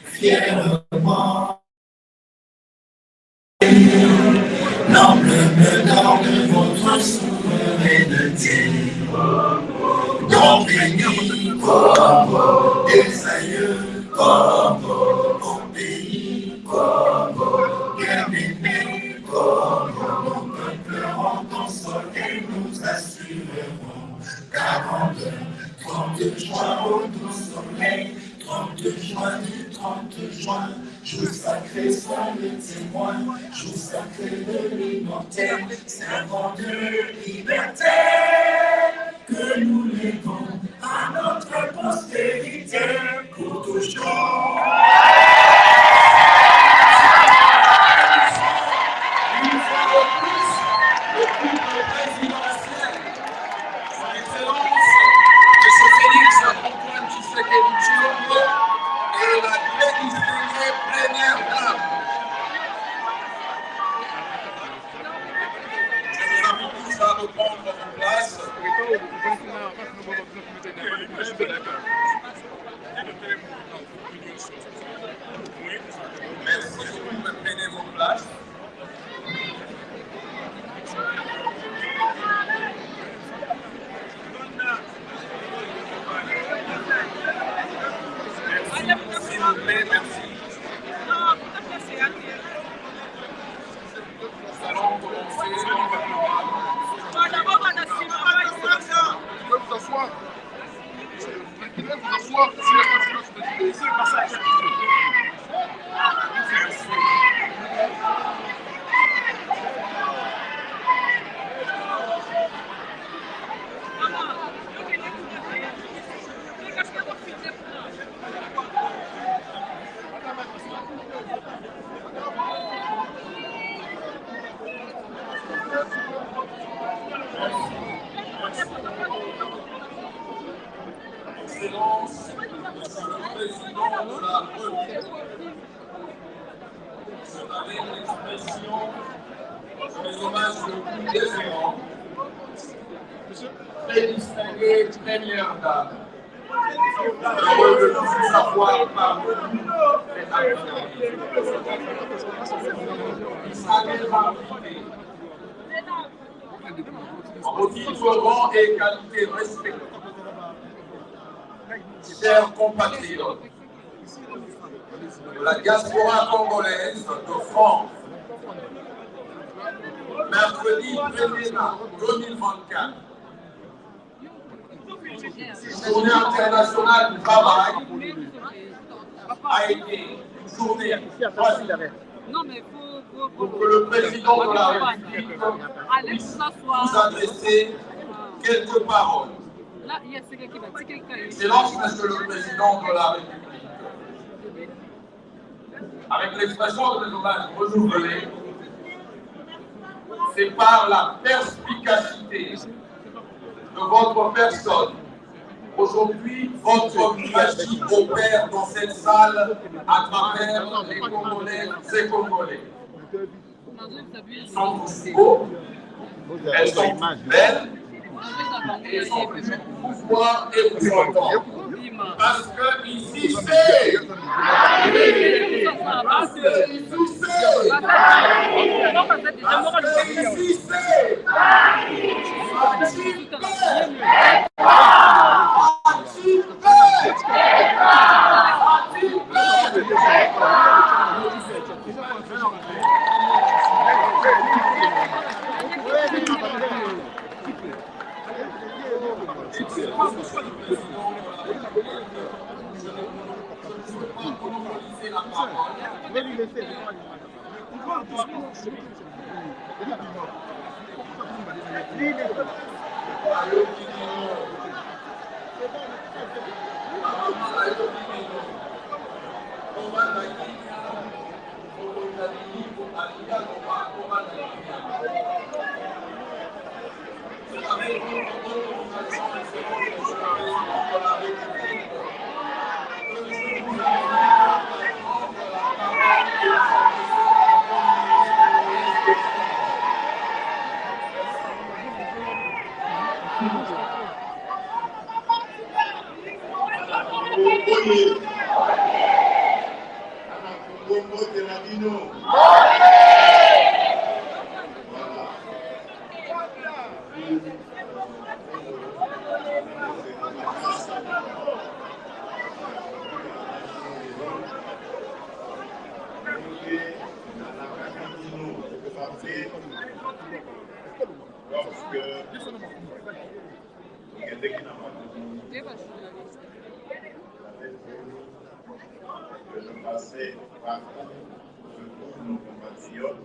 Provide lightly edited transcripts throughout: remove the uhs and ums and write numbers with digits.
Fièrement, l'amble me donne votre souveraineté. Dans béni comme des aïeux, comme au pays, comme bien-aimé, comme mon peuple en ton sol et nous assurerons 30 juin au doux soleil, 30 juin du 30 juin, jour sacré soit le témoin, jour sacré de l'immortel, servant de liberté, que nous léguons à notre postérité pour toujours. Et la très distinguée première dame. Je vous invite tous à reprendre vos places. Merci beaucoup, prenez vos places. S'il vous plaît, merci. Nous allons commencer. Vous pouvez vous asseoir. Vous pouvez vous asseoir si la passage. Excellence, Monsieur le Président de la République, c'est avec l'expression des hommages le plus décevants, très distinguée première dame, heureux de vous savoir parmi les acteurs. Isabelle Marquet, en vos titres, rang et qualité respectées. Chers compatriotes de la diaspora congolaise de France, mercredi 1er mars 2024, Journée internationale du travail a été une journée pour que le président de la République puisse vous adresser quelques paroles. Excellence, Monsieur le Président de la République, avec l'expression de mes hommages renouvelés, c'est par la perspicacité de votre personne. Aujourd'hui, votre magie opère dans cette salle à travers les Congolais et Congolais. Ils sont tous beaux, elles sont toutes belles, et ils sont plus pouvoir et vous entendre. Parce que ici c'est. Parce que ici c'est. Parce que ici c'est. Congo Telabino. Lorsque que je passais partout où se trouvent nos compatriotes,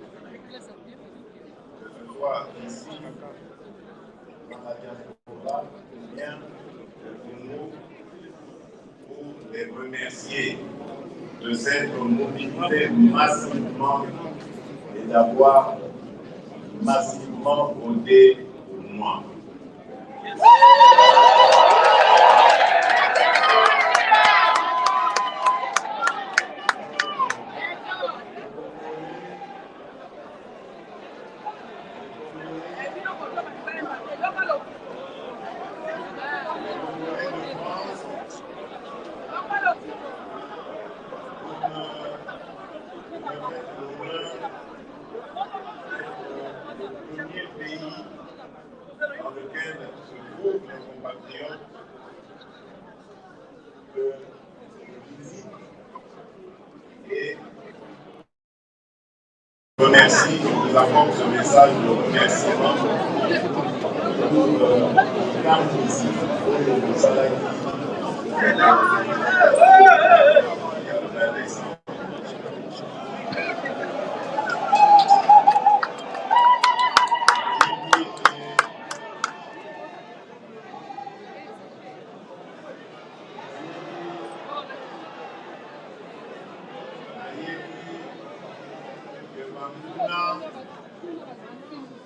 que ce soit ici, dans la diaspora, ou bien le Congo, pour les remercier de s'être mobilisés massivement et d'avoir massivement voté pour moi. Premier pays dans lequel se trouvent mes compatriotes que je visite et je remercie, je vous apporte ce message de remerciement pour Mme ici, pour Salaki.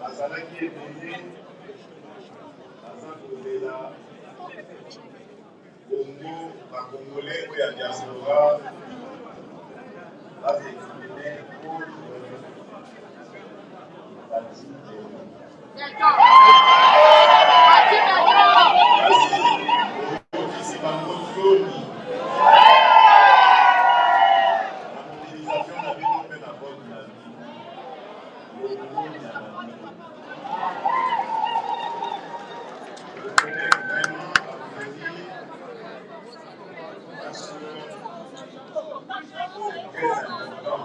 Bazalaki ebele aza kozela Congo bakongolais oyo ya diaspora bazexprime okisi bango soni na mobilisation na bino mpe na vote na bino. Je tenais vraiment à vous le dire parce que c'est très important.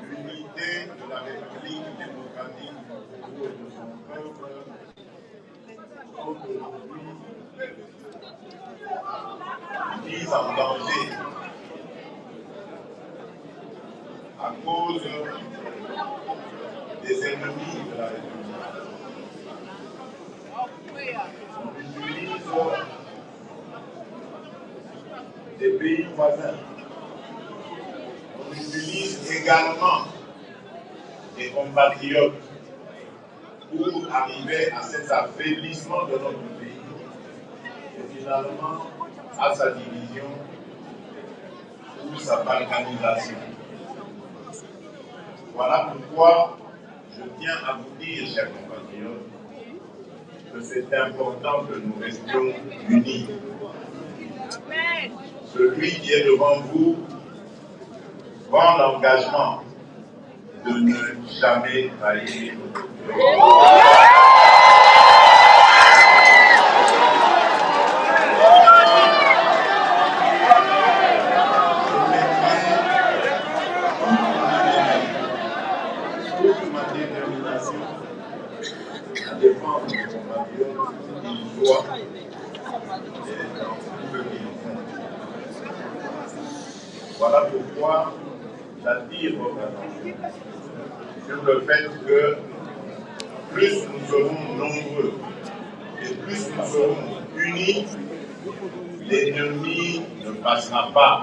L'unité de la République démocratique du Congo et de son peuple aujourd'hui mise en danger à cause des ennemis de la République. On utilise des pays voisins. On utilise également des compatriotes pour arriver à cet affaiblissement de notre pays et finalement à sa division ou sa balkanisation. Voilà pourquoi je tiens à vous dire, chers compatriotes, que c'est important que nous restions unis. Celui qui est devant vous prend l'engagement de ne jamais trahir. Toute ma détermination à défendre mes compatriotes, qu'ils soient dans ce qu'ils font. Voilà pourquoi j'attire votre attention sur le fait que plus nous serons nombreux et plus nous serons unis, l'ennemi ne passera pas.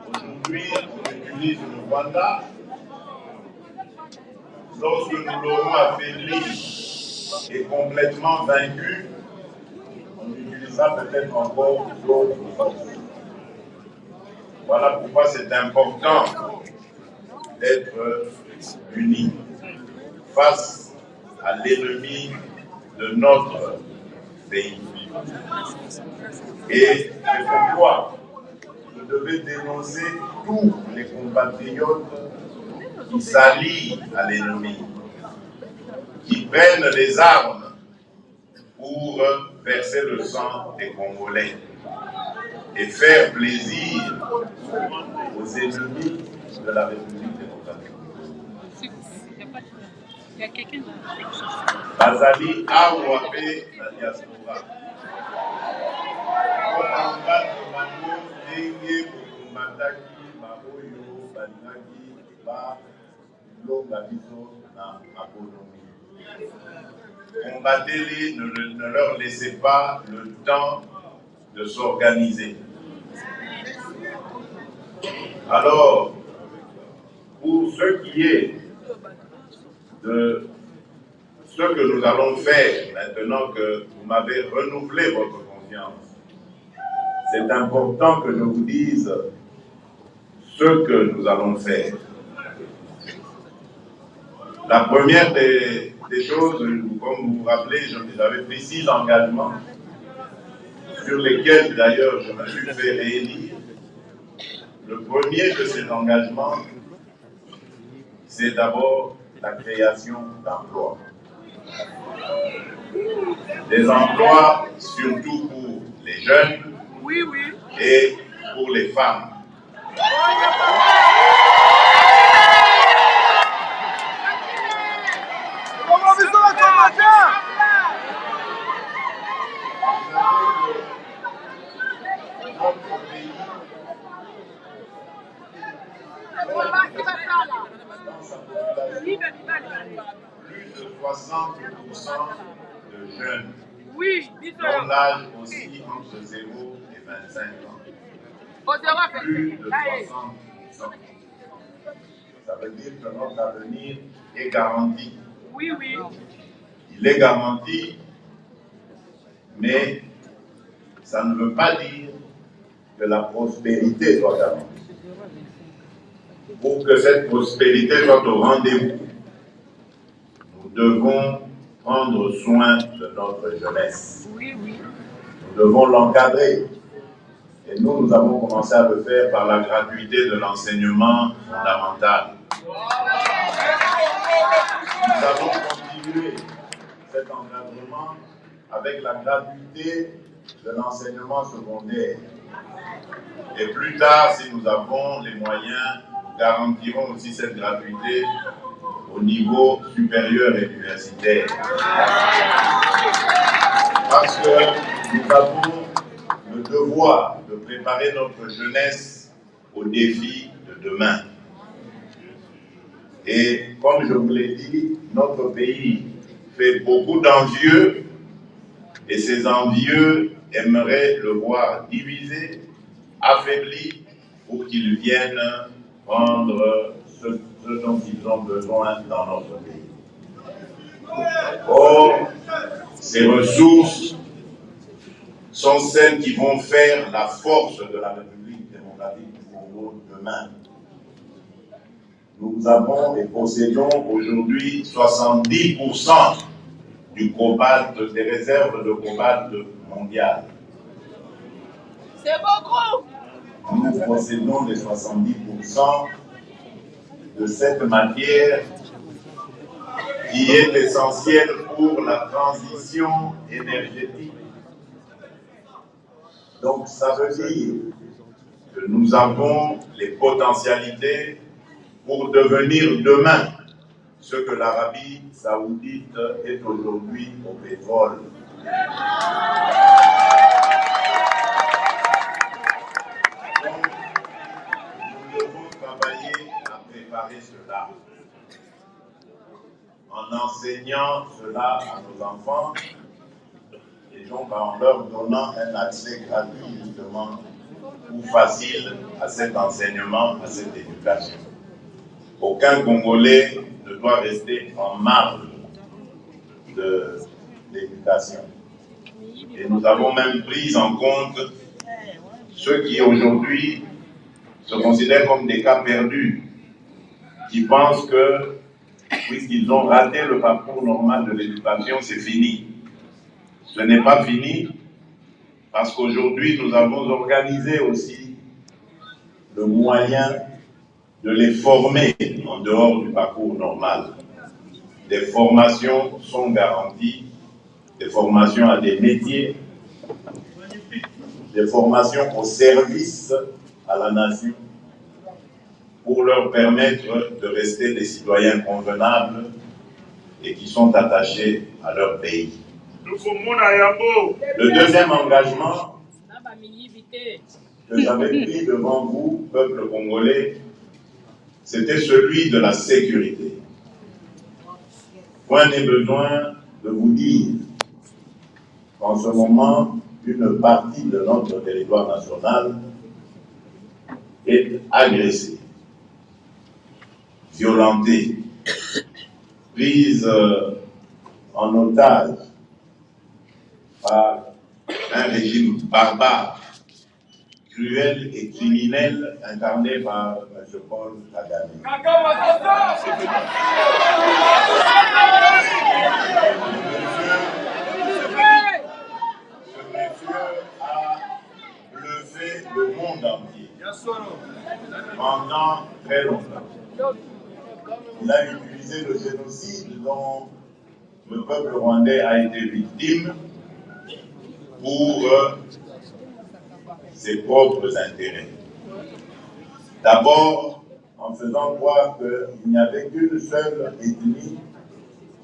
Aujourd'hui, on utilise le Rwanda. Lorsque nous l'aurons affaibli et complètement vaincu, on utilisera peut-être encore d'autres forces. Voilà pourquoi c'est important d'être unis face à l'ennemi de notre pays. Et c'est pourquoi vous devez dénoncer tous les compatriotes qui s'allient à l'ennemi, qui prennent les armes pour verser le sang des Congolais et faire plaisir aux ennemis de la République démocratique. Il y a quelqu'un Bazali a wapé la diaspora. Kombattre bango ndenge bokombataki baoyo balingaki balonga biso na makonomi. Combattez-les, ne leur laissez pas le temps de s'organiser. Alors, pour ce qui est de ce que nous allons faire maintenant que vous m'avez renouvelé votre confiance, c'est important que je vous dise ce que nous allons faire. La première des choses, comme vous vous rappelez, j'avais pris 6 engagements sur lesquels d'ailleurs je me suis fait réélire. Le premier de ces engagements, c'est d'abord la création d'emplois. Des emplois surtout pour les jeunes et pour les femmes. Notre pays, dans sa population, plus de 60% de jeunes, dont l'âge aussi entre 0 et 25 ans. Plus de 60%. Ça veut dire que notre avenir est garanti. Il est garanti, mais ça ne veut pas dire que la prospérité soit garantie. Pour que cette prospérité soit au rendez-vous, nous devons prendre soin de notre jeunesse. Nous devons l'encadrer. Et nous avons commencé à le faire par la gratuité de l'enseignement fondamental. Nous avons continué cet encadrement avec la gratuité de l'enseignement secondaire. Et plus tard, si nous avons les moyens, nous garantirons aussi cette gratuité au niveau supérieur et universitaire. Parce que nous avons le devoir de préparer notre jeunesse aux défis de demain. Et comme je vous l'ai dit, notre pays fait beaucoup d'envieux et ces envieux aimeraient le voir divisé, affaibli, pour qu'ils viennent prendre ce dont ils ont besoin dans notre pays. Or, ces ressources sont celles qui vont faire la force de la République démocratique du Congo demain. Nous avons et possédons aujourd'hui 70% du cobalt, des réserves de cobalt mondiales. C'est beaucoup! Nous possédons les 70% de cette matière qui est essentielle pour la transition énergétique. Donc ça veut dire que nous avons les potentialités pour devenir demain ce que l'Arabie saoudite est aujourd'hui au pétrole. Donc, nous devons travailler à préparer cela, en enseignant cela à nos enfants, et donc en leur donnant un accès gratuit justement ou facile à cet enseignement, à cette éducation. Aucun Congolais ne doit rester en marge de l'éducation. Et nous avons même pris en compte ceux qui aujourd'hui se considèrent comme des cas perdus, qui pensent que, puisqu'ils ont raté le parcours normal de l'éducation, c'est fini. Ce n'est pas fini, parce qu'aujourd'hui, nous avons organisé aussi le moyen de les former en dehors du parcours normal. Des formations sont garanties, des formations à des métiers, des formations au service à la nation, pour leur permettre de rester des citoyens convenables et qui sont attachés à leur pays. Le deuxième engagement que j'avais pris devant vous, peuple congolais, c'était celui de la sécurité. Point n'est besoin de vous dire qu'en ce moment, une partie de notre territoire national est agressée, violentée, prise en otage par un régime barbare, cruel et criminel incarné par M. Paul Kagame. Ce monsieur a bluffé le monde entier pendant très longtemps. Il a utilisé le génocide dont le peuple rwandais a été victime pour ses propres intérêts. D'abord, en faisant croire qu'il n'y avait qu'une seule ethnie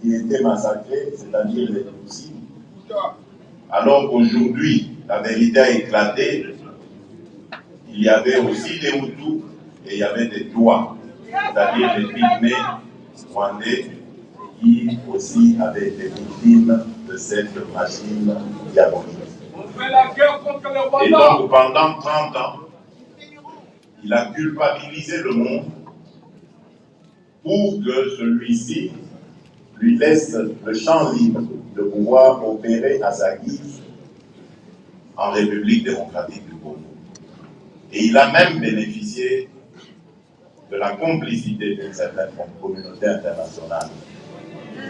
qui était massacrée, c'est-à-dire les Tutsis, alors qu'aujourd'hui, la vérité a éclaté, il y avait aussi des Hutus et il y avait des Touas, c'est-à-dire les pygmées rwandais qui aussi avaient été victimes de cette machine diabolique. Et donc, pendant 30 ans, il a culpabilisé le monde pour que celui-ci lui laisse le champ libre de pouvoir opérer à sa guise en République démocratique du Congo. Et il a même bénéficié de la complicité d'une certaine communauté internationale.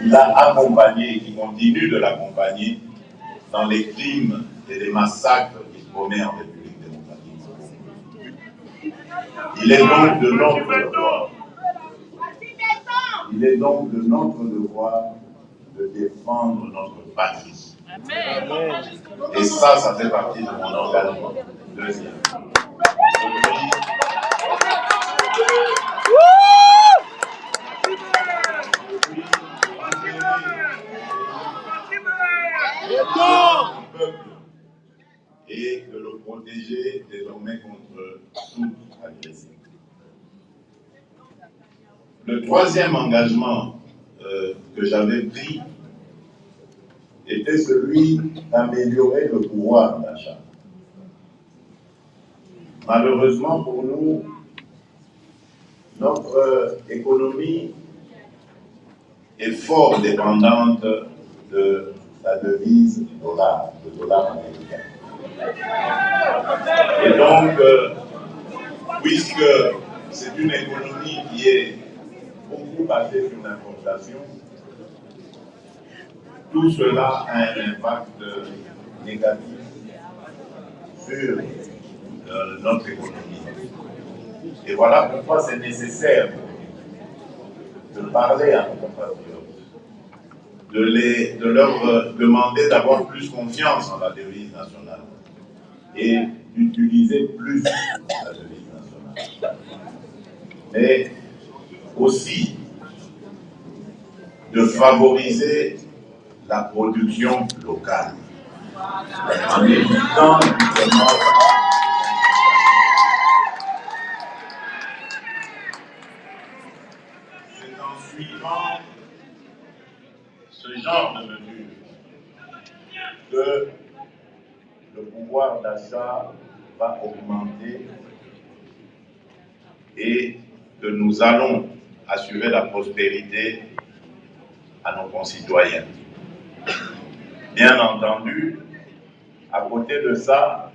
Il a accompagné et qui continue de l'accompagner dans les crimes et les massacres qu'il commet en République démocratique du Congo. Il est donc de notre devoir, de défendre notre patrie. Et ça fait partie de mon engagement. Deuxième. Et de le protéger désormais contre toute agression. Le troisième engagement que j'avais pris était celui d'améliorer le pouvoir d'achat. Malheureusement pour nous, notre économie est fort dépendante de la devise du dollar, le dollar américain. Et donc, puisque c'est une économie qui est beaucoup basée sur l'importation, tout cela a un impact négatif sur notre économie. Et voilà pourquoi c'est nécessaire de parler à nos compatriotes, de leur demander d'avoir plus confiance en la devise nationale et d'utiliser plus la devise nationale. Mais aussi de favoriser la production locale en évitant justement c'est en suivant ce genre de mesures que le pouvoir d'achat va augmenter et que nous allons assurer la prospérité à nos concitoyens. Bien entendu, à côté de ça,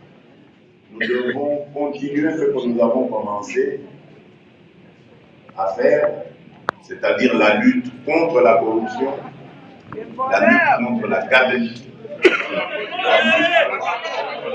nous devons continuer ce que nous avons commencé à faire, c'est-à-dire la lutte contre la corruption, la lutte contre la gabegie, la lutte contre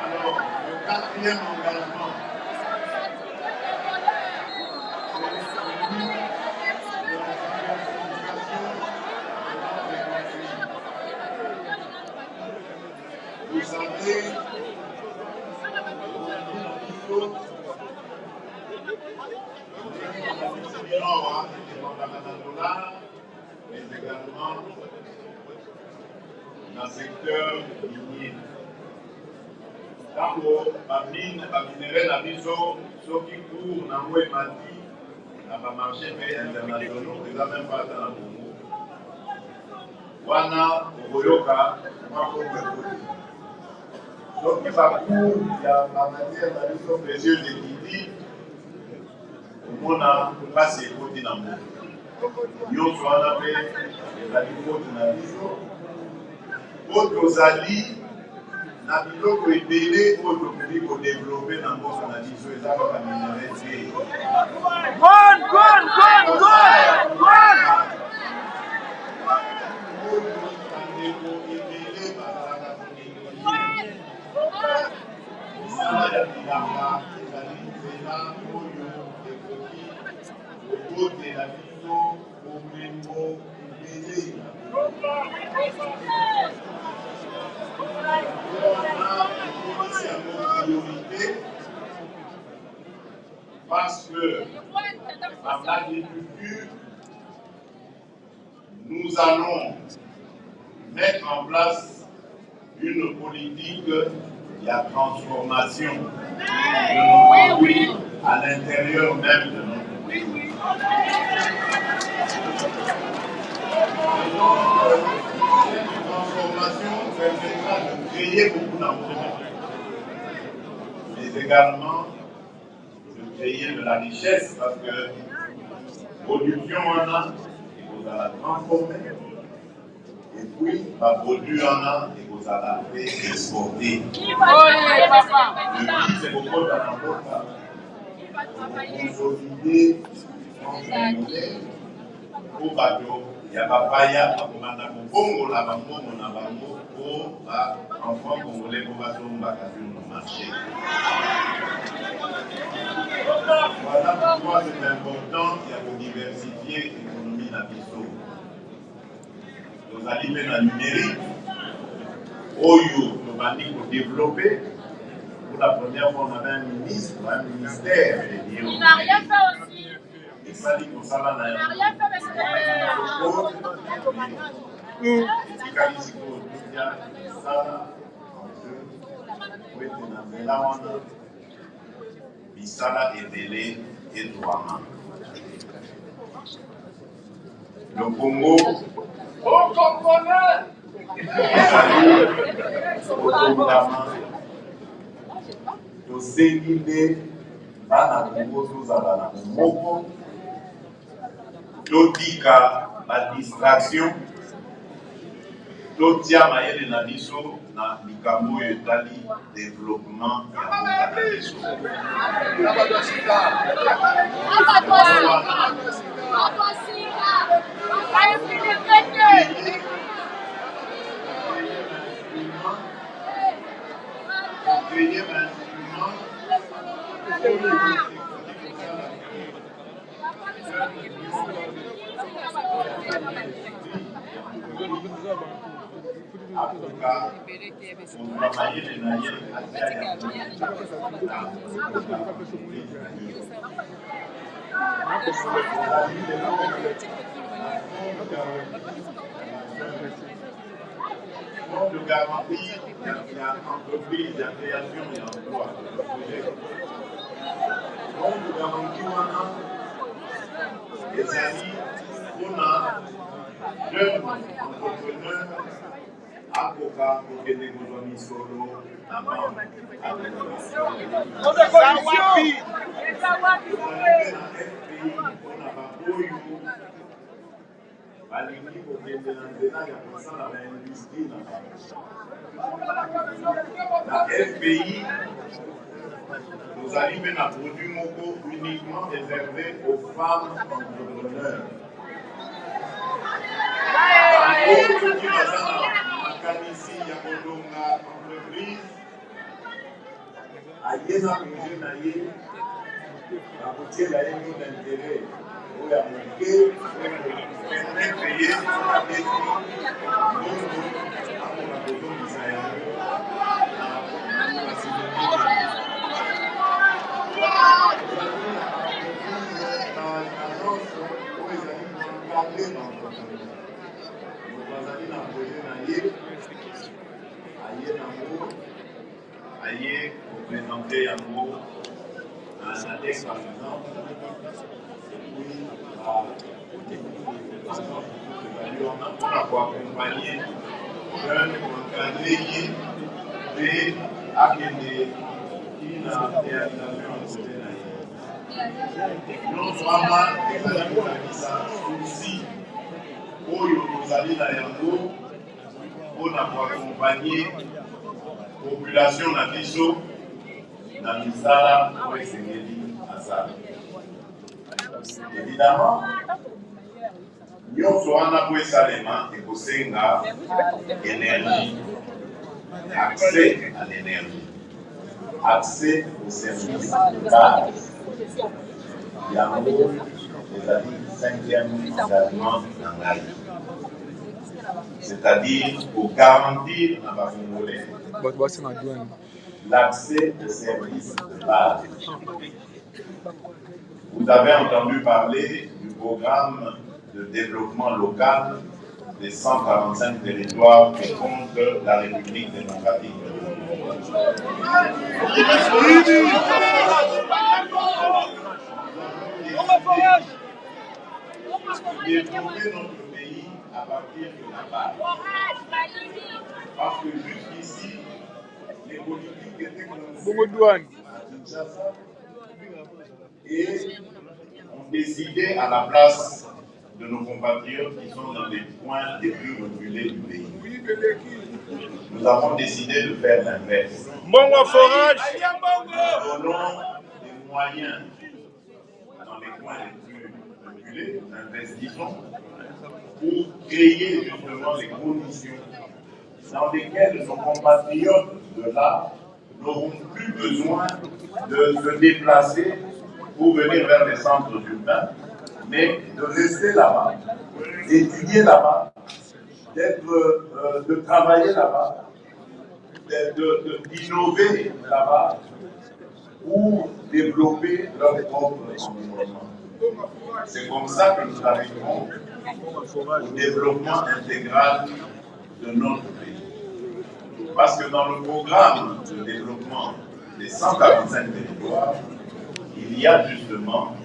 Alors, le quatrième engagement, vous savez, mais également dans le secteur minier. Tango, bamine, baminerai na biso, soki cours na mwe mati, na marché internationaux, eza même pas dans la Congo. Wana, okoyoka, makombe koti. Soki bacours ya bamatière na biso précieuse ekiti, omona mpasi ekoti na mboka. Nyonso wana mpe ezali koti na biso. Po tozali na biloko ebele oyo tokoki kodéveloppe na mboka na biso eza kaka minere te. Bandeko ebele bazalaka konegozie misala ya bilanga ezali nzela oyo ekoki kobotela biso bomengo ebele parce que en agriculture, nous allons mettre en place une politique de transformation de nos produits à l'intérieur même de notre pays. Cette transformation permettra de créer beaucoup d'emplois, mais également de créer de la richesse parce que production en a, il faut la transformer, et puis la production en a, il faut la exporter. Le but, c'est beaucoup de l'emploi, consolider son modèle au bateau. Il y a papaya, akomanda kobongo la bambongo na bango pour enfants congolais pour batomba sur le marché. Voilà pourquoi c'est important, il y a pour diversifier l'économie na biso. Nous allons dans le numérique, Oyo, nous allons développer. Pour la première fois, on avait un ministre, un ministère dédié au numérique. Il n'a rien fait aussi. Il fallait qu'on s'en aille. Il n'a rien fait, mais c'est Bisala Edele et Douama. Le Congo, bana Congo tozala na moko totika ba distraction totia mayele na biso na likambo oyo etali développement ya mboka na biso. De garantir l'entreprise, la création et l'emploi. Donc, de garantir les amis, on a jeunes entrepreneurs à Coca pour que les besoins solo avant balingi kokende na nzela ya kosala na industrie na FPI tozali mpe na produit moko uniquement réservé aux femmes entrepreneurs. Bango soki baza na makanisi ya kolonga entreprise aye na projet na ye bakotiela ye mio d'intérêt oyo ya moke permettre ye abeti ndongo akoka kozongisa yango na agence oyo ezali koencadre na entreprise. Bazali na projet na ye aye nango aye koprésente yango na ADEC par exemple. On a pour accompagner jeunes encadré ye mpe akende na réalisation ya projet na ye. Nyonso wana ezali kolakisa souci oyo tozali na yango mpona koaccompagner population na biso na misala oyo esengeli asala. Évidemment, nyonso wana po esalema ekosenga énergie, accès à l'énergie, accès aux services de base. Yango ezali 5e engagement na ngai, c'est-à-dire pour garantir à ma Congolais l'accès aux services de base. Vous avez entendu parler du programme de développement local des 145 territoires que compte la République démocratique du Congo. Développer notre pays à partir de la base. Parce que jusqu'ici, les politiques étaient conçues à Kinshasa et ont décidé à la place de nos compatriotes qui sont dans les coins les plus reculés du pays. Nous avons décidé de faire l'inverse. Donnons des moyens dans les coins les plus reculés, nous investissons pour créer justement les conditions dans lesquelles nos compatriotes de là n'auront plus besoin de se déplacer pour venir vers les centres urbains, mais de rester là-bas, d'étudier là-bas, de travailler là-bas, d'innover là-bas pour développer leur propre environnement. C'est comme ça que nous arriverons au développement intégral de notre pays. Parce que dans le programme de développement des 145 territoires, il y a justement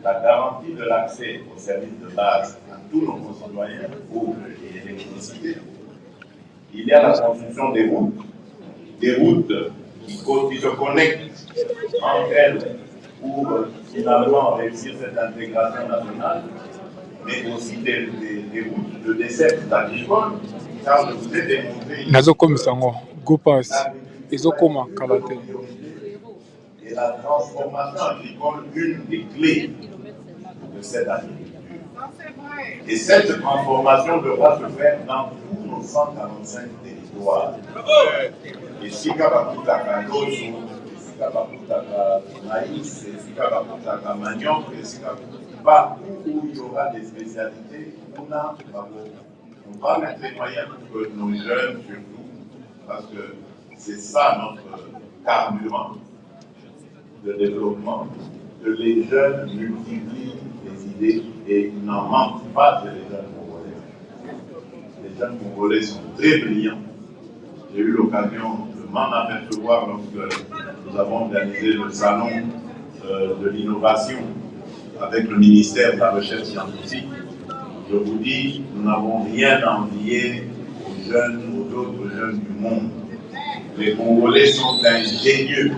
la garantie de l'accès aux services de base à tous nos concitoyens, eau et électricité. Il y a la construction des routes qui se connectent entre elles pour finalement réussir cette intégration nationale, mais aussi des routes de dessert agricole, car je vous ai démontré et la transformation agricole, une des clés de cette agriculture. Et cette transformation devra se faire dans tous nos 145 territoires. Et si Kabakutaka Dozo, et si Kabakutaka Maïs, et si Kabakutaka Manioc, et si partout où il y aura des spécialités, on va mettre les moyens pour que nos jeunes, surtout, parce que c'est ça notre carburant de développement, que les jeunes multiplient les idées et ils n'en manquent pas chez les jeunes congolais. Les jeunes congolais sont très brillants. J'ai eu l'occasion de m'en apercevoir lorsque nous avons organisé le salon de l'innovation avec le ministère de la Recherche scientifique. Je vous dis, nous n'avons rien à envier aux jeunes, aux autres jeunes du monde. Les Congolais sont ingénieux.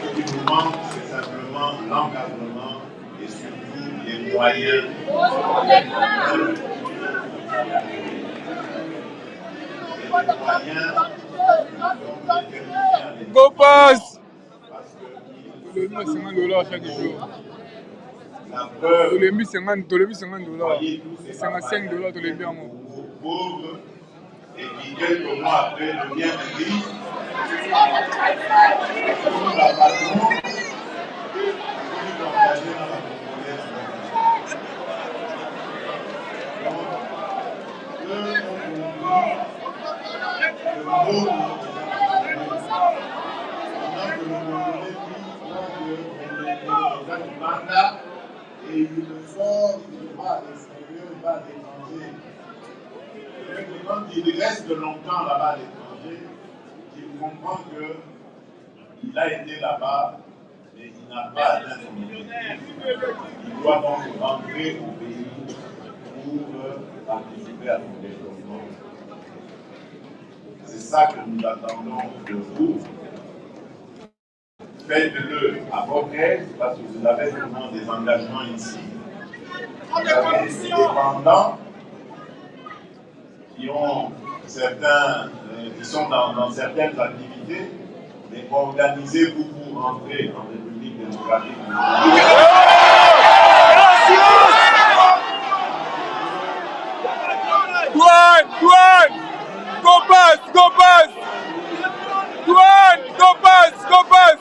Ce qui nous manque, c'est simplement l'encadrement et surtout les moyens. Go pass! $50 chaque jour. $50, $55, tu les bien. Pauvre et qui quelques mois après devient riche. La patron, et il le sort, il va à l'extérieur, il va à l'étranger. Et quand il reste longtemps là-bas à l'étranger, il comprend qu'il a été là-bas, mais il n'a pas atteint son objectif. Il doit donc rentrer au pays pour participer à son développement. C'est ça que nous attendons de vous. Faites-le à votre aise parce que vous avez vraiment des engagements ici. Vous avez des dépendants qui ont certains, qui sont dans certaines activités, mais organisez-vous pour rentrer en République démocratique. Douane! Go pass! Douane! Go pass! Douane! Go pass!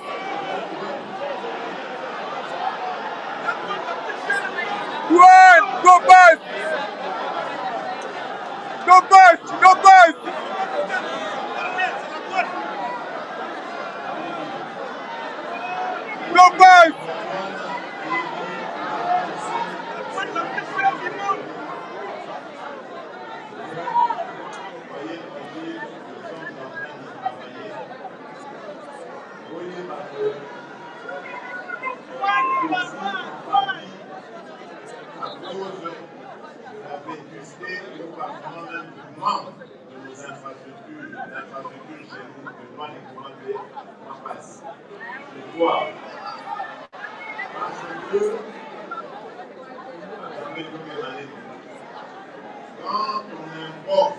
Quand on importe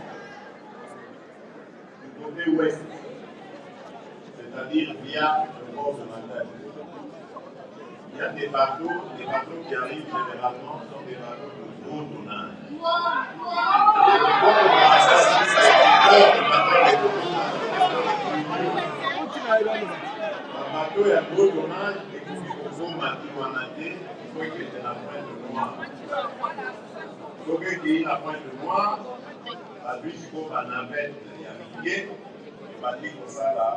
du côté ouest, c'est-à-dire via le port de Matane, il y a des bateaux qui arrivent généralement sont des bateaux de gros tonnage. Un bateau est à gros tonnage et puis il faut maquiller, il faut qu'il ait la pointe de noir. Il faut qu'il ait la pointe de noir, la bus il faut la navette, il y a Miguel, et bateau comme ça là,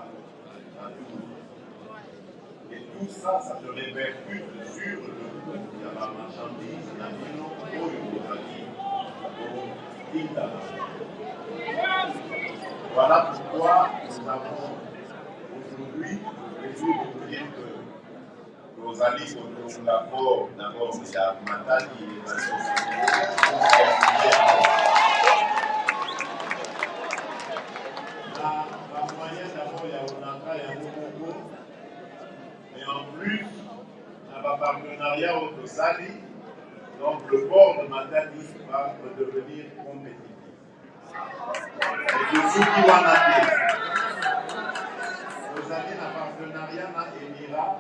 à tout. Et tout ça, ça se répercute sur le coût de la marchandise, la mino, voilà pourquoi nous avons aujourd'hui le plaisir de vous dire que Rosalie d'abord, il y a Matani et la société. La moyenne d'abord, il y a Onaka et Mokoko. Mais en plus, il y a un partenariat au Rosali. Donc le port de Matani va redevenir compétitif. Et de ceux qui vont en Rosali a un partenariat avec l'Émirat.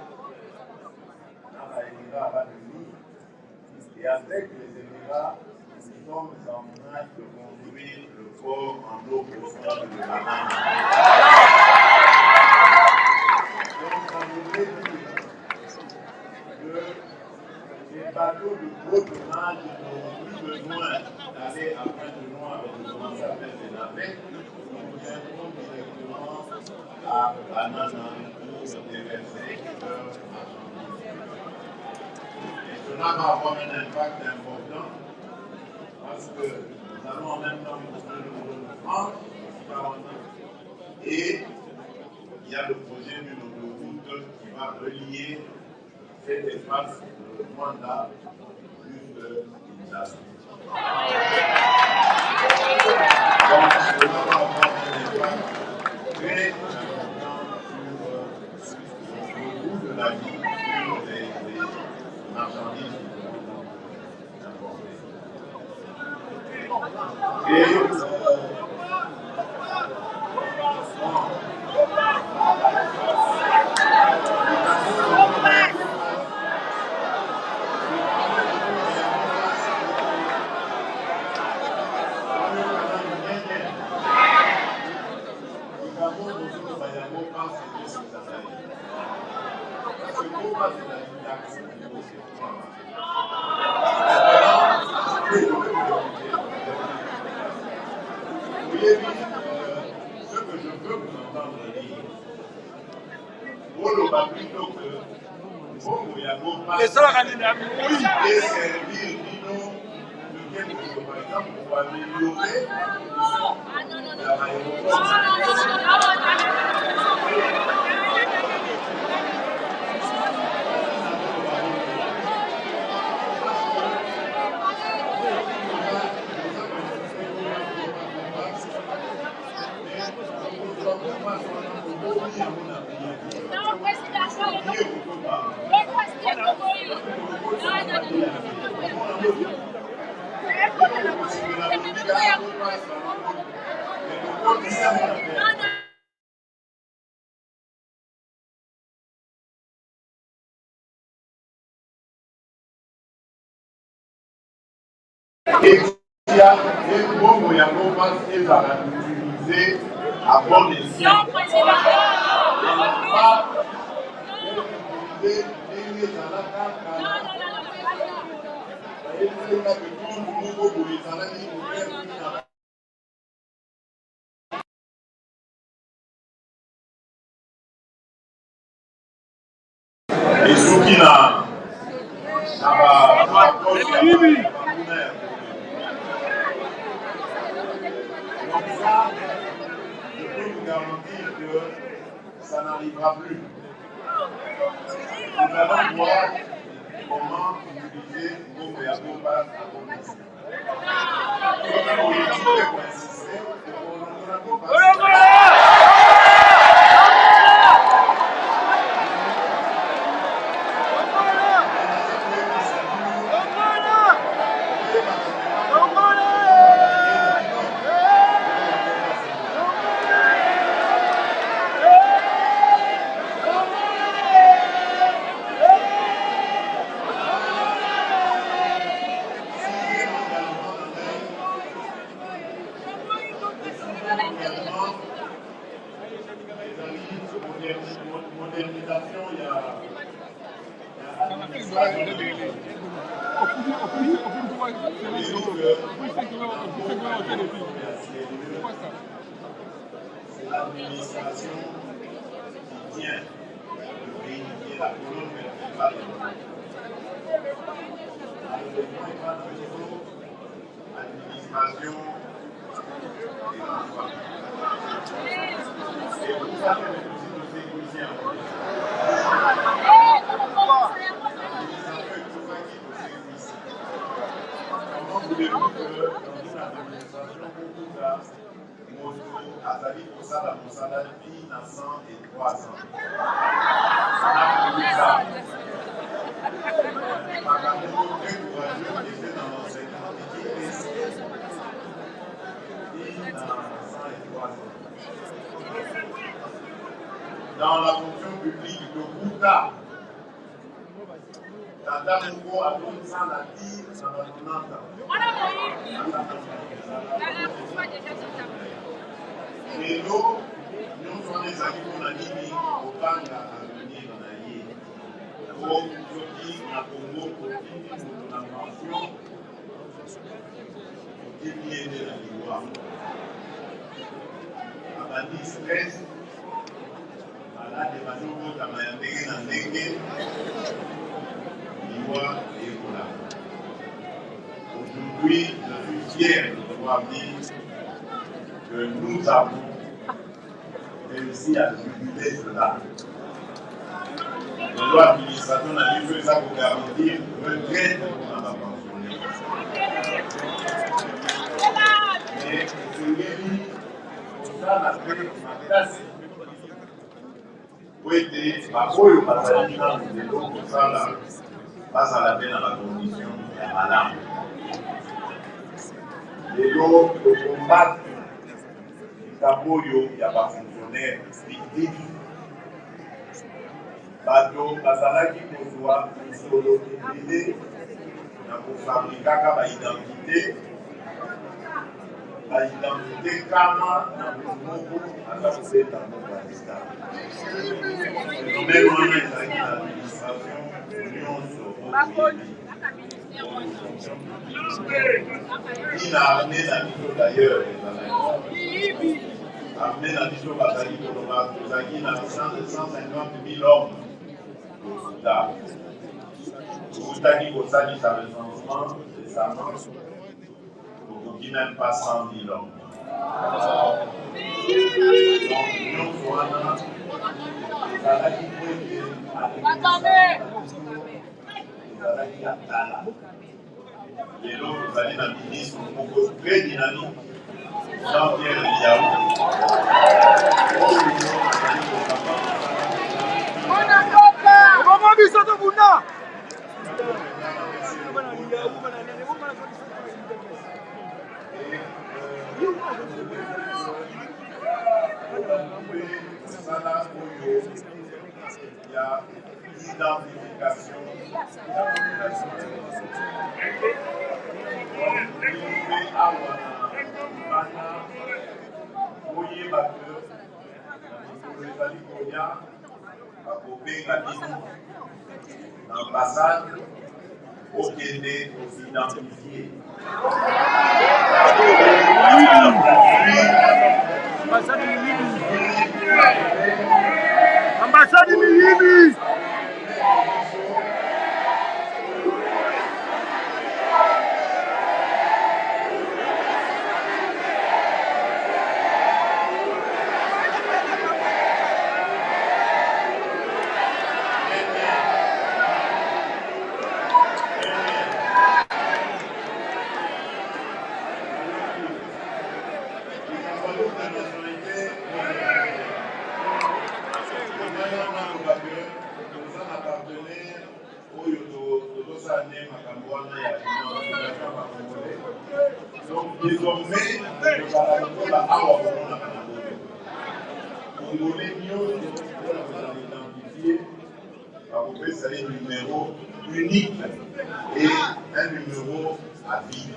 Et avec les Émirats, nous sommes en train de construire le port en eau profonde de la mer. Donc ça voudrait dire que les bateaux de gros tonnage n'ont plus besoin d'aller à fin de noix avec ce qu'on appelle des navettes. Nous viendrons directement à Banana pour déverser leur marchandises. Et cela va avoir un impact important parce que nous allons en même temps construire le modèle de France, et il y a le projet d'une autoroute qui va relier cet espace de Rwanda jusqu'à Kinshasa. Donc, cela va avoir un impact très important sur le coût de la vie, sur les marchandises importées. Et ce que je veux vous entendre dire, et servir Nino de quelque chose, par exemple, pour améliorer l'aéroport. Et il y a des bons moyens qu'ils ont utilisé à bon escient. Et ce qui n'a pas donc ça, je peux vous garantir que ça n'arrivera plus. Nous allons voir comment utiliser vos véhicules à bon escient. Pour insister, modernisation, il y a c'est l'administration qui tient le pays, qui est la colonne vertébrale. L'administration et l'emploi. Et vous savez, mais aussi de sécurité. azali kosala mosala depuis na 103 ans. Ça. Makambo très courageux était dans l'enseignement et dans 103 ans. Dans la fonction publique de Bouta, Tata Mouko a donné ça la vie dans la Nanta. Et nous sommes des amis qu'on a dit au Banga à venir dans la vie. Pour qui à Congo, pour qui la pension, pour qui est de la Livoire. À la 10-13, malade et Manouko, Tamayandé, Nandégué, Livoire et Ebola. Aujourd'hui, je suis fier de pouvoir dire que nous avons réussi à juguler cela. Le loi administration n'a dit que ça pour garantir retraite pour la pensionnaire. Mais ce qui pour ça, la classe, où était ma boue, ma famille, de l'eau, pour ça, là, passe à la peine à la condition de madame. Et l'eau, le combat, il n'y a pas fonctionnaire, victime. Bato, bazalaki kozwa solo ebele na kofabrikaka baidentité kama na moko aza kobeta moko ya listar. Phénomène wana ezalaki na administration nyonso ina armée na biso d'ailleurs ezalaki armée na biso bazali koloba tozalaki na 150 000 hommes. Vous avez posé sa recensement récemment, vous n'avez même pas 100 000 hommes. Donc, nous sommes et l'autre, vous allez dans le ministre, très dynamique, Jean-Pierre Liaou. Maman Bissoto Bouna. Il y a l'identification. L'ambassade au Québec aux identifiés. Ambassade de Libye. Donc désormais, le Congolais va avoir Congolais mieux identifié, vous pouvez saluer un numéro unique et un numéro à vie.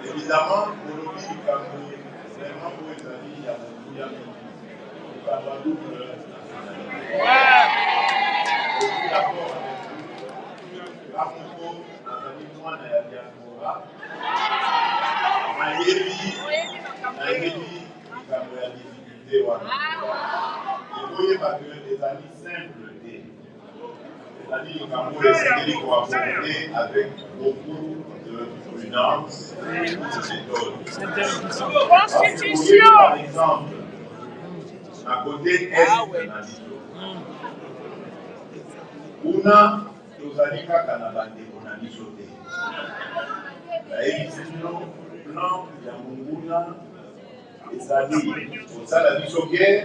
Évidemment, pour le pays du Cameroun, vraiment pour les amis, il y a beaucoup de gens qui ont la double nationalité. D'accord avec vous, Ramoko, Nathalie Moine et la diaspora, Naïebi, il y a des difficultés. voyez pas que les amis simples, c'est-à-dire que quand vous essayez de coopérer avec beaucoup de prudence et de méthode. Constitution. Par exemple, à côté est de Naniso. Una, tozali kaka na bandeko na biso te. Nayebisi bino plan ya monguna ezali kosala biso guerre,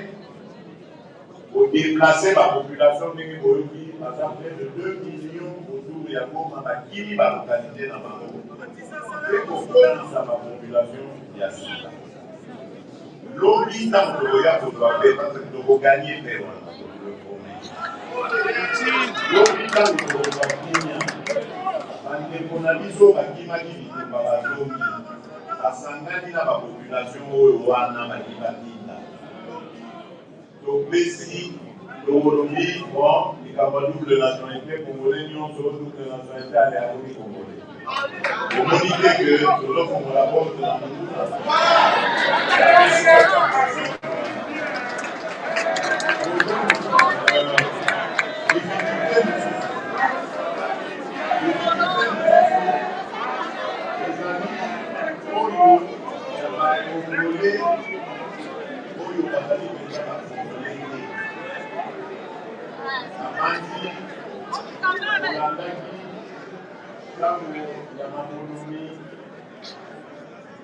kodéplace bapopulation ndenge boyoki baza près de 2 millions autour ya Goma bakili balokalité na bango mpe kokomisa bapopulation ya sika. Lobi ntango tokoya kozwa mpe parce que tokoganye mpe wana lobi ntango tokozwa kimia bandeko na biso bakimaki bitemba bazongi basangani na bapopulation oyo wana bakibatinda topesi tokolobi bon likambo double nationalité congolais nyonso double nationalité aleakomi congolais omoni te ke tozofongola porte na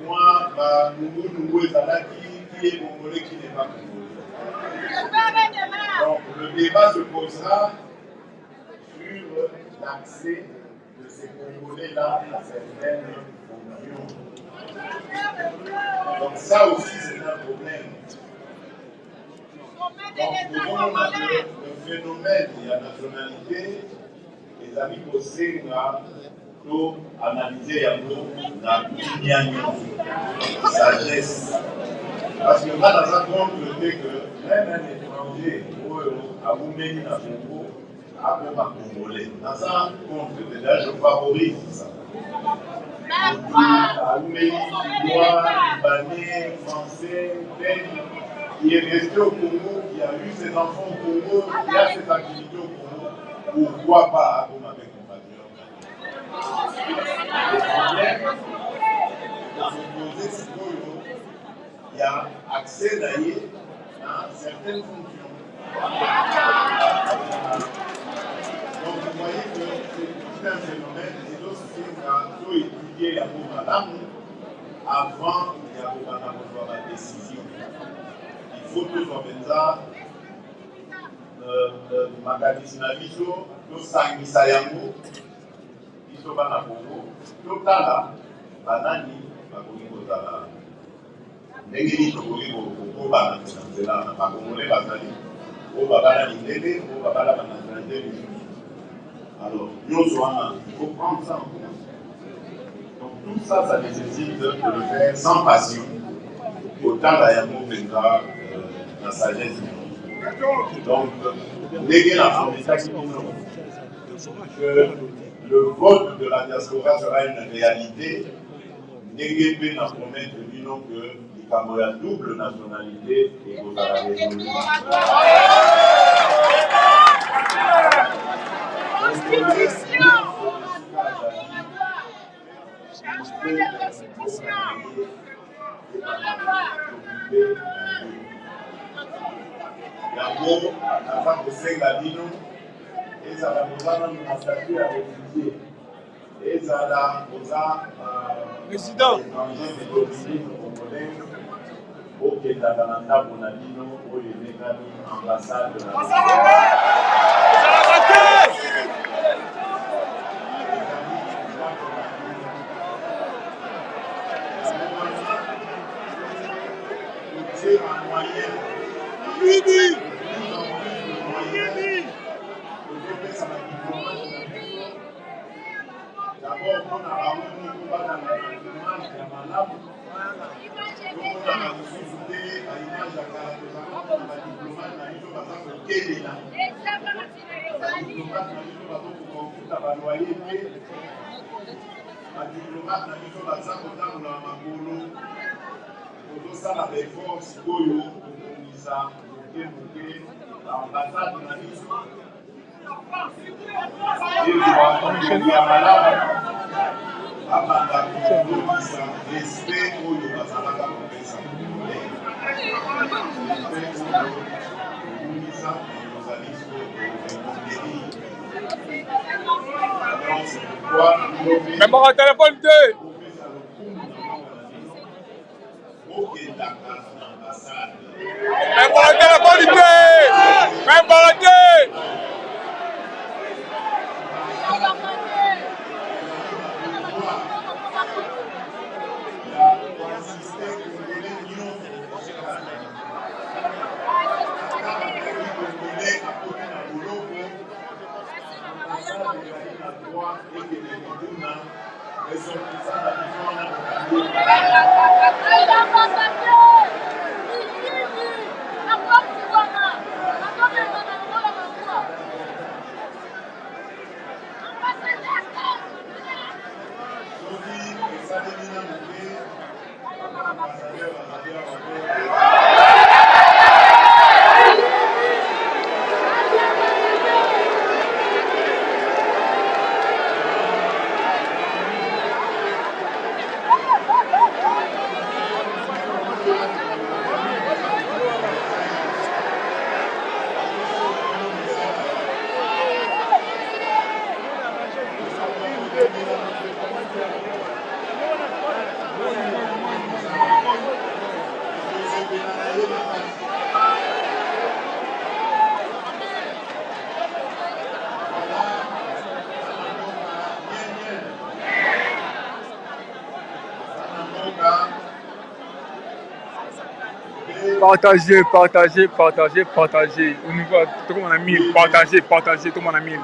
moi, nous ezalaki qui est congolais, qui n'est pas congolais. Donc le débat se posera sur l'accès de ces Congolais-là à certaines fonctions. Donc ça aussi c'est un problème. Donc le phénomène de la nationalité, les amis Kosenga, pour analyser un peu la sagesse. Parce que là, dans un compte, le fait que même un étranger, à Boumeni, à Congo, à Boma Congolais, dans un compte, déjà, je favorise ça. À Boumeni, Libanais, Français, Belge, qui est resté au Congo, qui a eu ses enfants au Congo, qui a ses activités au Congo, pourquoi pas à Boma avec le problème, c'est qu'il y a accès d'ailleurs à certaines fonctions. Donc vous voyez que c'est tout un phénomène et d'autres qui ont étudié la Madame avant de avoir la décision. Il faut que Zobenza, Makadis Nabiso, nous sangisa yango. Bana Congo, totala banani bakoki kozala ndenge nini tokoki kokobana na nzela na bakongole bazali oyo babala mindele oyo babala banationalité misusu. Alors nyonso wana il faut prendre ça en compte. Donc tout ça, ça nécessite de le faire sans passion kotala yango mpenza na sagesse. Donc ndenge nafomisaki bino que le vote de la diaspora sera une réalité. N'ayez pas promettre du nom que les Camerounais double nationalité et vous allez résolu. Yango, avant que Sengadino, et ça va nous amener à statut à réfugié. Et ça va nous président étranger de l'origine congolais au Kédagananda Bonadino, au Yénékani, ambassade de la d'abord, on a l'ambassade de la mission. Et il y a malade. Abanda kobisa respect oyo bazalaka kopesa respect oyo kobisa ozali Mais mon téléphone te. okendaka na ambassade Mais mon téléphone te. Mais mon te. Partagez, partagez, partagez, partagez. Au niveau, tout le monde a 1000. Partagez, partagez, tout le monde a 1000.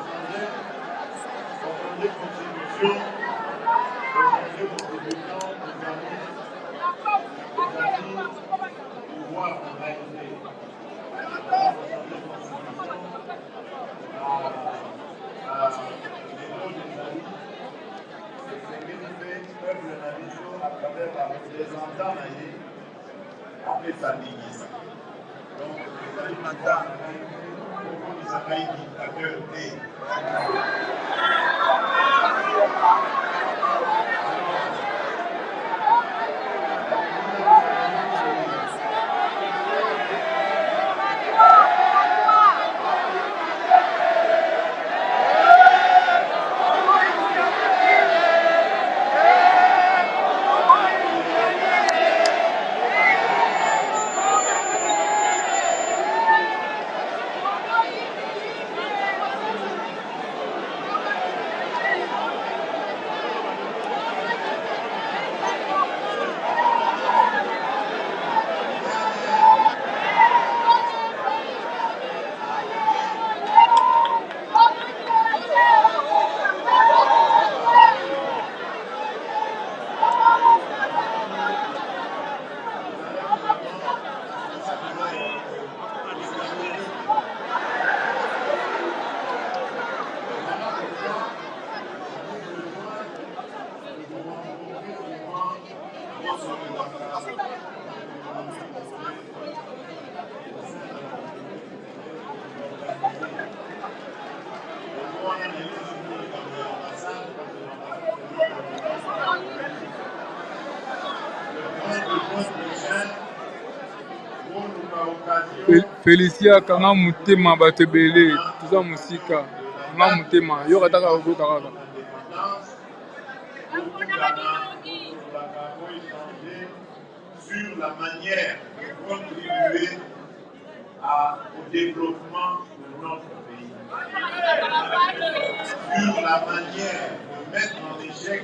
Après ça, donc, les alimentaires, ils avaient un dictateur D. Félicia kanga mutema bato ebele tuza musika kanga mutema yoka taka okoka kaka sur la manière de contribuer au développement de notre pays, sur la manière de mettre en échec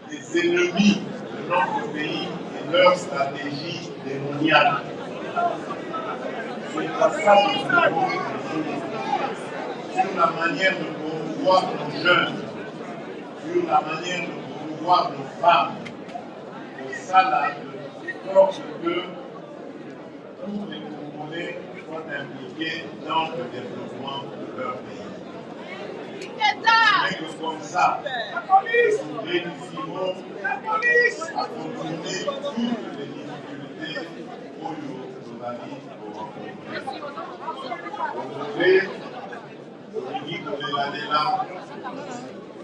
les ennemis de notre pays et leur stratégie démoniaque. C'est pas ça que nous devons réfléchir. Sur la manière de promouvoir nos jeunes, sur la manière de promouvoir nos femmes, nos salades, de sorte que tous les Congolais soient impliqués dans le développement de leur pays. C'est que comme ça, nous réussirons à contourner toutes les difficultés au jour de la vie. André, Oligi Koleladela,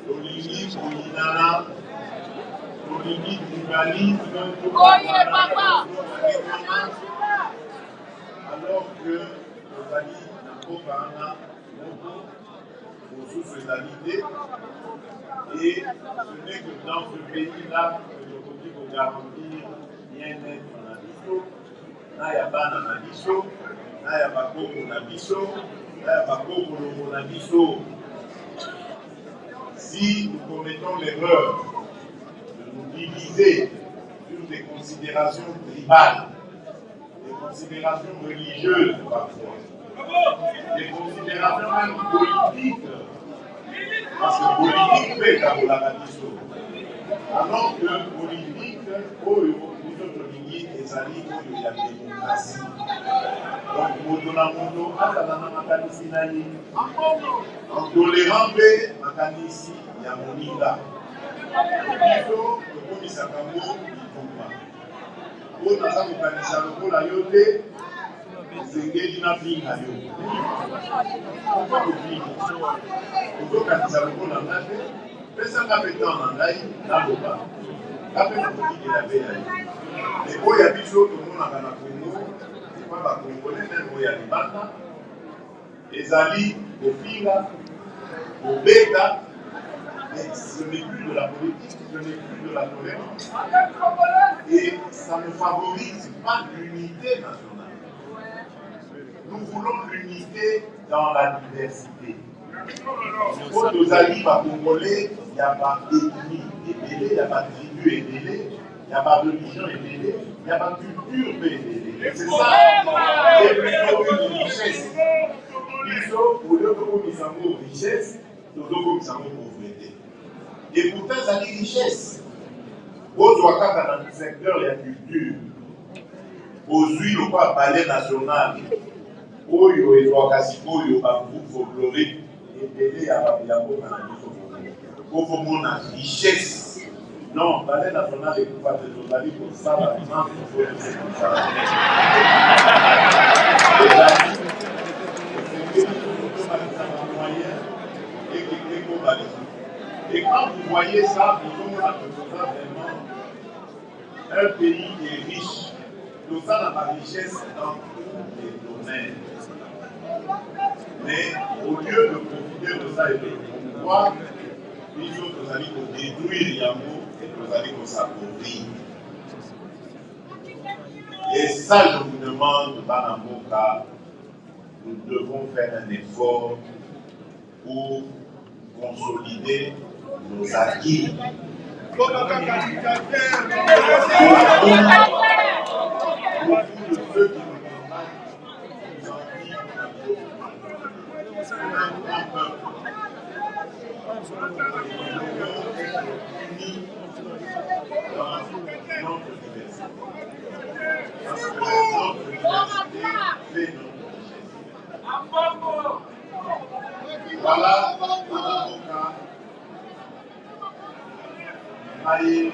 Oligi Kolinana, Oligi Dibali, alors que Ozali Nakobana, pour sous-spécialité, et ce n'est que dans ce pays-là que le pays pour garantir bien-être en Abisso, na Yabana en Abisso, na Yabako en Abisso, na Yabako en Abisso. Si nous commettons l'erreur de nous diviser sur des considérations tribales, des considérations religieuses parfois, des considérations même politiques, parce que politique peut être la Abisso. Alors que politique, nous autres lignes, les alliés, il y a des démocratie. Donc, Modonamono, Atalana Makanisi Nani, en tolérant Makanisi, il y a Moninga. Plutôt, le Komisakamo, il ne faut pas. Pour Nasa Mokanisa, le Kola Yote, Zengeli na Pinga Yote. Pourquoi vous dites Pourquoi Kanisa le Kola Nate, personne n'a fait tant en Naï, dans le bas. Après, on dit qu'il avait Naï. Mais quand il y a des choses que nous avons dans Congo, c'est pas les Congolais, même quand il y a des bandes, les alliés, les filles, les bêtas, mais ce n'est plus de la politique, ce n'est plus de la tolérance. Et ça ne favorise pas l'unité nationale. Nous voulons l'unité dans la diversité. Pour nos alliés congolais, il n'y a pas d'ethnie ébélée, il n'y a pas de tribu ébélée. Il n'y a pas de religion ébélée, il n'y a pas de culture ébélée. C'est ça qui est plutôt une richesse. Il faut, au lieu de nous avons richesse, nous avons pauvreté. Et pourtant, ça dit richesse. Aux Ouakaka, dans le secteur de la culture, aux huiles, au palais national, aux Ouakasi, aux groupe folklorique, ébélé à Babiabo, au fond, la richesse. Non, palais national est coupable de nos amis pour ça, la France, il faut que c'est comme ça. Les amis, c'est que nous sommes moyens et qui est globalisé. Et quand vous voyez ça, nous sommes vraiment un pays qui est riche. Tout ça n'a pas de richesse dans tous les domaines. Mais au lieu de profiter de ça et de pouvoir, ils ont nos amis pour détruire Yambo. Nous allons s'appauvrir. Et ça, je vous demande, Banamoka, nous devons faire un effort pour consolider nos acquis. Beaucoup de ceux qui nous contactent nous ont dit un peuple. Dans notre diversité. Parce que notre diversité fait notre richesse. Voilà, Avocat. Allez,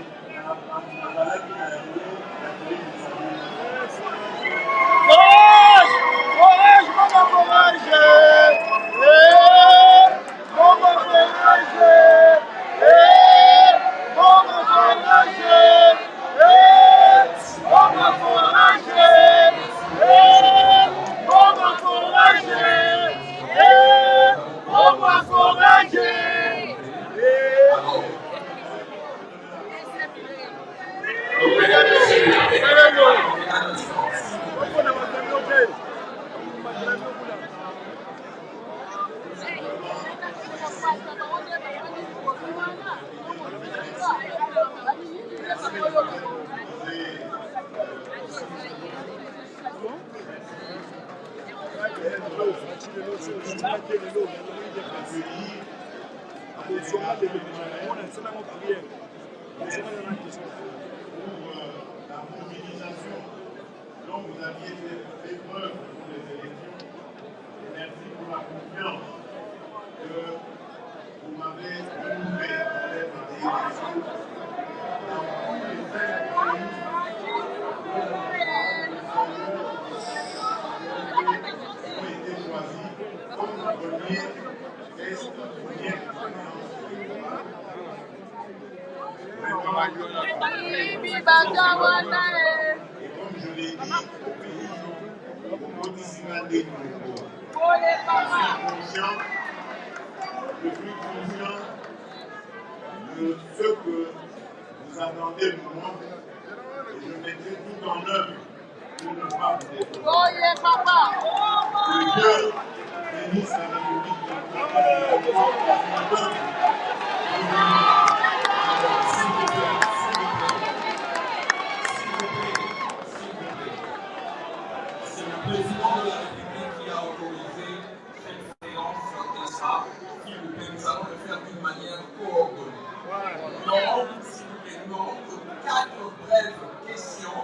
la mobilisation dont vous aviez fait preuve pour les élections. Merci pour la confiance que vous m'avez renouvelée à travers les élections. Dans tous les 5 pays, ont été choisis Et comme je l'ai dit au motivement des nouveaux, je suis conscient de ce que vous attendez de moi et je mettrai tout en œuvre pour ne pas vous décevoir. Que Dieu bénisse la République de C'est le président de la République qui a autorisé cette séance et ça, nous allons le faire d'une manière coordonnée. Nous n'aurons que 4 brèves questions.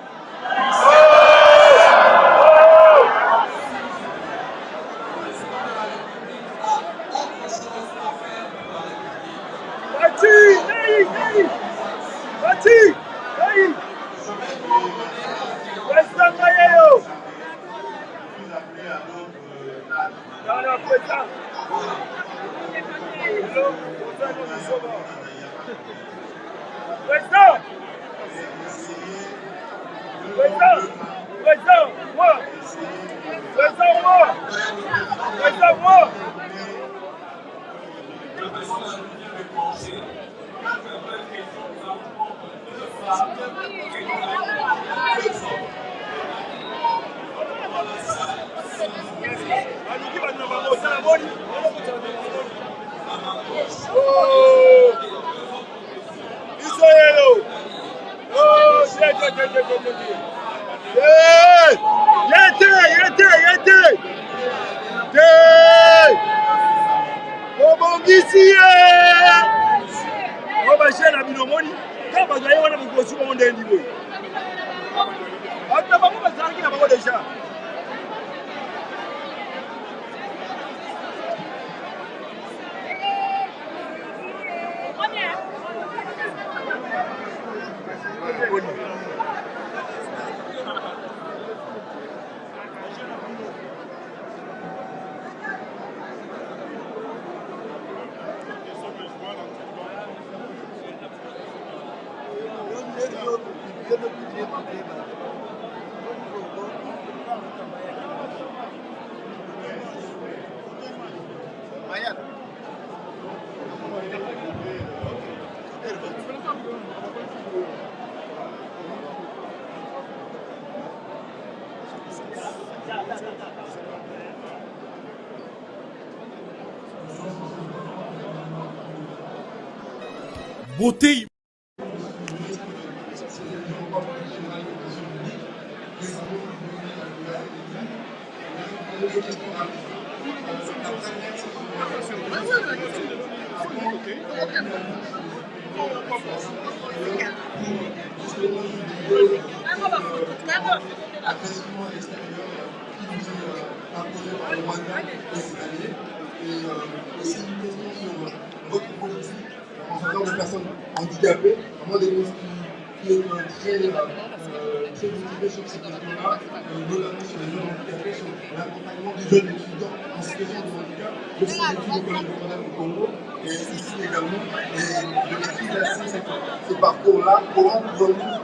Beauté. L'agressivement extérieur qui nous est imposé par le Rwanda et cette année. Et aussi une question sur votre politique en faveur des personnes handicapées, vraiment des choses qui est très motivée sur ces questions-là, notamment sur les jeunes handicapés, sur l'accompagnement des jeunes étudiants en situation de handicap, de ces études au Collège de Madame au Congo, et ici également, et de maîtriser ces parcours-là, comment pouvons-nous